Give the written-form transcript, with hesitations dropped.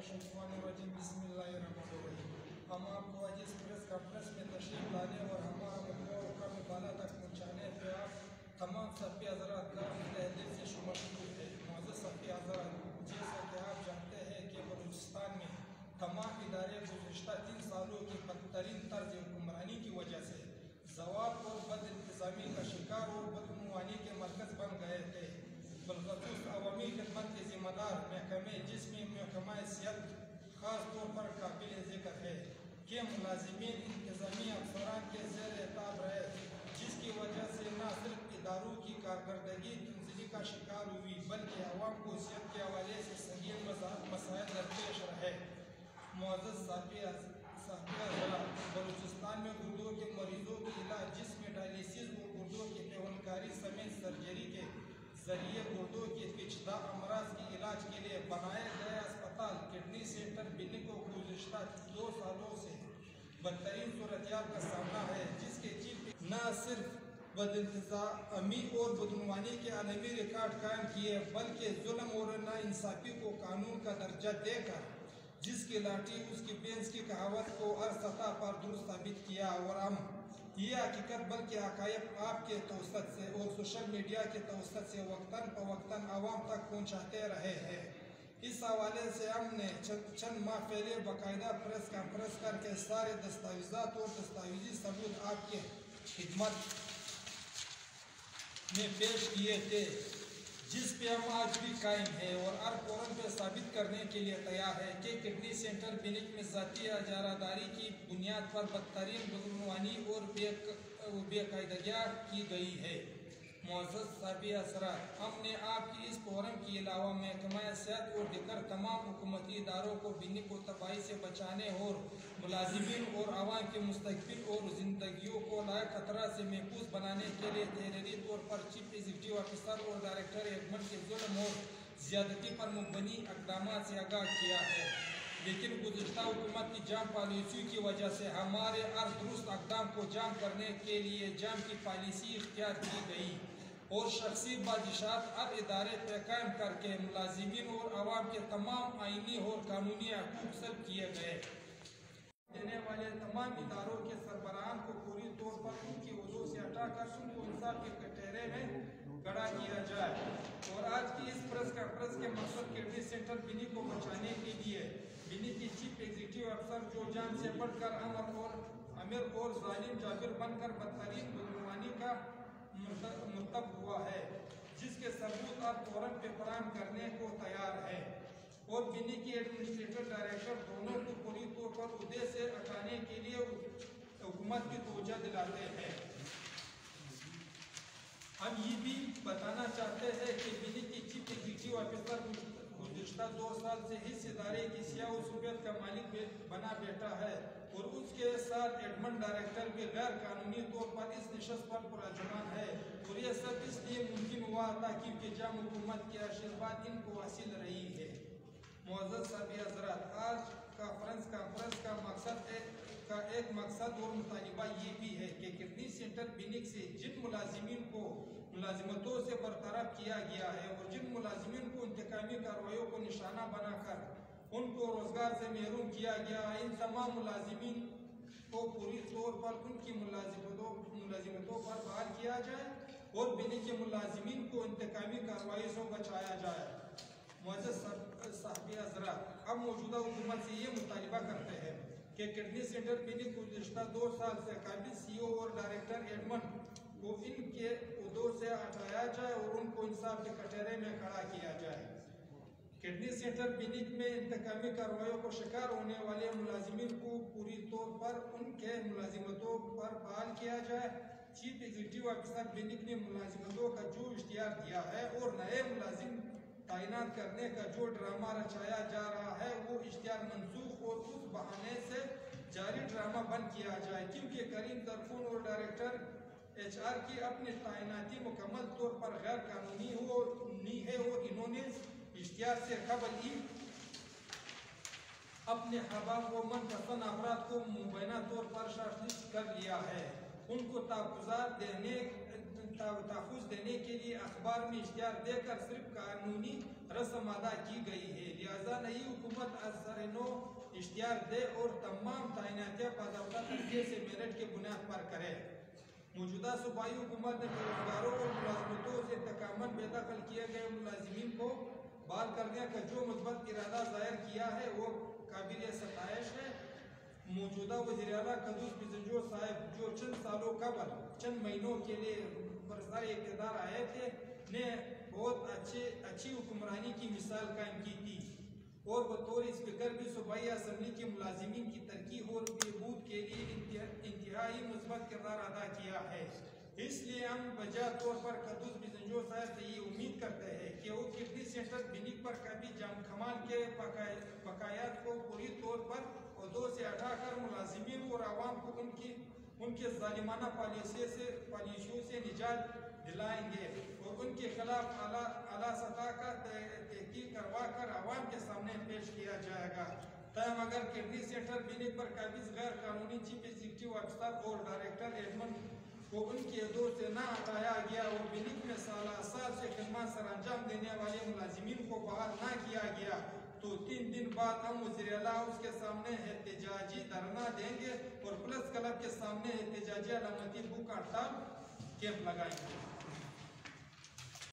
بسم اللہ الرحمن الرحیم۔ ہم آپ کو آج اس پریس کانفرنس میں تشریف لانے اور ہمارا مطلوبہ کم بالا تک پہنچانے پہ آپ تمام صحافی حضرات کا تہ دل سے شکریہ ہے۔ معزز صحافی حضرات، جیسا کہ آپ جانتے ہیں کہ بلوچستان میں تمام ادارے گزشتہ 3 سالوں کی بدترین طرز حکمرانی کی وجہ سے ضوابط اور بد انتظامی کا شکار اور بدعنوانی کے مرکز بن گئے تھے۔ بالخصوص عوامی خدمت کے ذمہ دار محکمے جس میں محکمہ صحت خاص طور پر قابل ذکر ہے کہ ملازمین انتظامی افسران کے زیر اعتاب رہے، جس کی وجہ سے نہ صرف اداروں کی کارکردگی تنزلی کا شکار ہوئی بلکہ عوام کو صحت کے حوالے سے سنگین مسائل درپیش رہے۔ معزز صحافی حضرات، بلوچستان میں گردوں کے مریضوں کے علاج جس میں ڈائلیسس اور گردوں کی پیوندکاری سمیت سرجری کے ذریعے گردوں کے پیچیدہ امراض کے علاج کے لیے بنائے گئے اسپتال کڈنی سینٹر بنی کو گزشتہ 2 سالوں سے بدترین صورتحال کا سامنا ہے، جس کے چیف نہ صرف بد انتظامی اور بدعنوانی کے عالمی ریکارڈ قائم کیے بلکہ ظلم اور ناانصافی کو قانون کا درجہ دے کر جس کی لاٹھی اس کی بینس کی کہاوت کو ہر سطح پر درست ثابت کیا، اور ہم یہ حقیقت بلکہ حقائق آپ کے توسط سے اور سوشل میڈیا کے توسط سے وقتاً فوقتاً عوام تک پہنچاتے رہے ہیں۔ اس حوالے سے ہم نے چند ماہ پہلے باقاعدہ پریس کانفرنس کر کے سارے دستاویزات اور دستاویزی ثبوت آپ کی خدمت میں پیش کیے تھے، جس پہ ہم آج بھی قائم ہیں اور ہر فورم پہ ثابت کرنے کے لیے تیار ہے کہ کڈنی سینٹر بنک میں ذاتی اجارہ داری کی بنیاد پر بدترین بدعنوانی اور بے قاعدگیاں کی گئی ہے۔ معزز صحافی حضرات، ہم نے آپ کی اس فورم کے علاوہ محکمہ صحت اور دیگر تمام حکومتی اداروں کو بنک کو تباہی سے بچانے اور ملازمین اور عوام کے مستقبل اور زندگیوں کو لائق خطرہ سے محفوظ بنانے کے لیے تحریری طور پر چیف ایگزیکٹو آفیسر اور ڈائریکٹر ایڈمن کے ظلم اور زیادتی پر مبنی اقدامات سے آگاہ کیا ہے، لیکن گزشتہ حکومت کی جام پالیسیوں کی وجہ سے ہمارے ہر درست اقدام کو جام کرنے کے لیے جام کی پالیسی اختیار کی گئی اور شخصی بادشاہت ہر ادارے پہ قائم کر کے ملازمین اور عوام کے تمام آئینی اور قانونی حقوق سلب کیے گئے۔ دینے والے تمام اداروں کے سربراہان کو پوری طور پر ان کی عہدوں سے ہٹا کر ان کو انصاف کے کٹہرے میں کھڑا کیا جائے، اور آج کی اس پریس کانفرنس کے مقصد کڈنی سینٹر بنی کو بچانے کے لیے بنی کی چیف ایگزیکٹو افسر جو جان سے بڑھ کر امر اور ظالم جابر بن کر بدترین بدعنوانی کا مرتکب ہوا ہے، جس کے ثبوت آپ فورم پہ فراہم کرنے کو تیار ہے، اور بنی کی ایڈمنسٹریٹر ڈائریکٹر دونوں کو پوری طور پر عہدے سے ہٹانے کے لیے حکومت کی توجہ دلاتے ہیں۔ ہم یہ بھی بتانا چاہتے ہیں کہ بنی کی چیف ایگزیکٹو آفیسر گزشتہ 2 سال سے اس ادارے کی سیاہ و سفید کا مالک بنا بیٹھا ہے، اور اس کے ساتھ ایڈمن ڈائریکٹر بھی غیر قانونی طور پر اس نشست پر پراجمان ہے، اور یہ سب اس لیے ممکن ہوا تھا کیونکہ جام حکومت کے آشرواد ان کو حاصل رہی ہے۔ معزز صحافی حضرات، آج کانفرنس کا ایک مقصد اور مطالبہ یہ بھی ہے کہ کڈنی سینٹر بنک سے جن ملازمین کو ملازمتوں سے برطرف کیا گیا ہے اور جن ملازمین کو انتقامی کارروائیوں کو نشانہ بنا کر ان کو روزگار سے محروم کیا گیا ہے، ان تمام ملازمین کو پوری طور پر ان کی ملازمتوں پر بحال کیا جائے اور بنی کے ملازمین کو انتقامی کارروائیوں سے بچایا جائے۔ معزز صحافی حضرات، ہم موجودہ حکومت سے یہ مطالبہ کرتے ہیں کہ کڈنی سینٹر بنک گزشتہ 2 سال سے قابل سی او اور ڈائریکٹر ایڈمن کو ان کے عہدوں سے ہٹایا جائے اور ان کو انصاف کے کٹہرے میں کھڑا کیا جائے۔ کڈنی سینٹر بنک میں انتقامی کارروائیوں کو شکار ہونے والے ملازمین کو پوری طور پر ان کے ملازمتوں پر بحال کیا جائے۔ چیف ایگزیکٹو آفیسر بنک نے ملازمتوں کا جو اشتہار دیا ہے اور نئے ملازم تعینات کرنے کا جو ڈرامہ رچایا جا رہا ہے وہ اشتہار منسوخ اور اس بہانے سے جاری ڈرامہ بند کیا جائے، کیونکہ کریم درخون اور ڈائریکٹر ایچ آر کی اپنی تعیناتی مکمل طور پر غیر قانونی ہے اور انہوں نے اشتہار سے قبل ہی اپنے احباب و من پسند افراد کو مبینہ طور پر شارٹ لسٹ کر لیا ہے، ان کو تحفظات تحفظ دینے کے لیے اخبار میں اشتہار دے کر صرف قانونی رسم ادا کی گئی ہے، لہذا نئی حکومت از سر نو اشتہار دے اور تمام تعیناتیاں باضابطہ طریقے سے میرٹ کے بنیاد پر کرے۔ موجودہ صوبائی حکومت نے بیروزگاروں اور ملازمتوں سے تکامل بے دخل کیے گئے ملازمین کو بحال کرنے کا جو مثبت ارادہ ظاہر کیا ہے وہ قابل ستائش ہے۔ موجودہ وزیر اعلیٰ قدوس بزنجو صاحب جو چند سالوں قبل چند مہینوں کے لیے برسر اقتدار آئے تھے نے بہت اچھی حکمرانی کی مثال قائم کی تھی اور بطور اسپیکر بھی صوبائی اسمبلی کے ملازمین کی ترقی اور بہبود کے لیے انتہائی مثبت کردار ادا کیا ہے۔ اس لیے ہم بجا طور پر قدوس بزنجو صاحب سے یہ امید کرتے ہیں کہ وہ کڈنی سینٹر بینک پر کبھی جام کمال کے بقایات کو پوری طور پر عہدوں سے ہٹا کر ملازمین اور عوام کو ان کے ظالمانہ پالیسیوں سے نجات دلائیں گے اور ان کے خلاف اعلیٰ سطح کا تحقیق کروا کر عوام کے سامنے پیش کیا جائے گا۔ تاہم اگر کڈنی سینٹر بینک پر قابض غیر قانونی چیف ایگزیکٹو افسر اور ڈائریکٹر ایڈمن کو ان کے عہدوں سے نہ ہٹایا گیا اور بینک میں سال سے خدمات سر انجام دینے والے ملازمین کو بحال نہ کیا گیا تو 3 دن بعد ہم وزیر اعلیٰ ہاؤس کے سامنے احتجاجی دھرنا دیں گے اور پریس کلب کے سامنے احتجاجی علامتی بھوک ہڑتال کیمپ لگائیں گے۔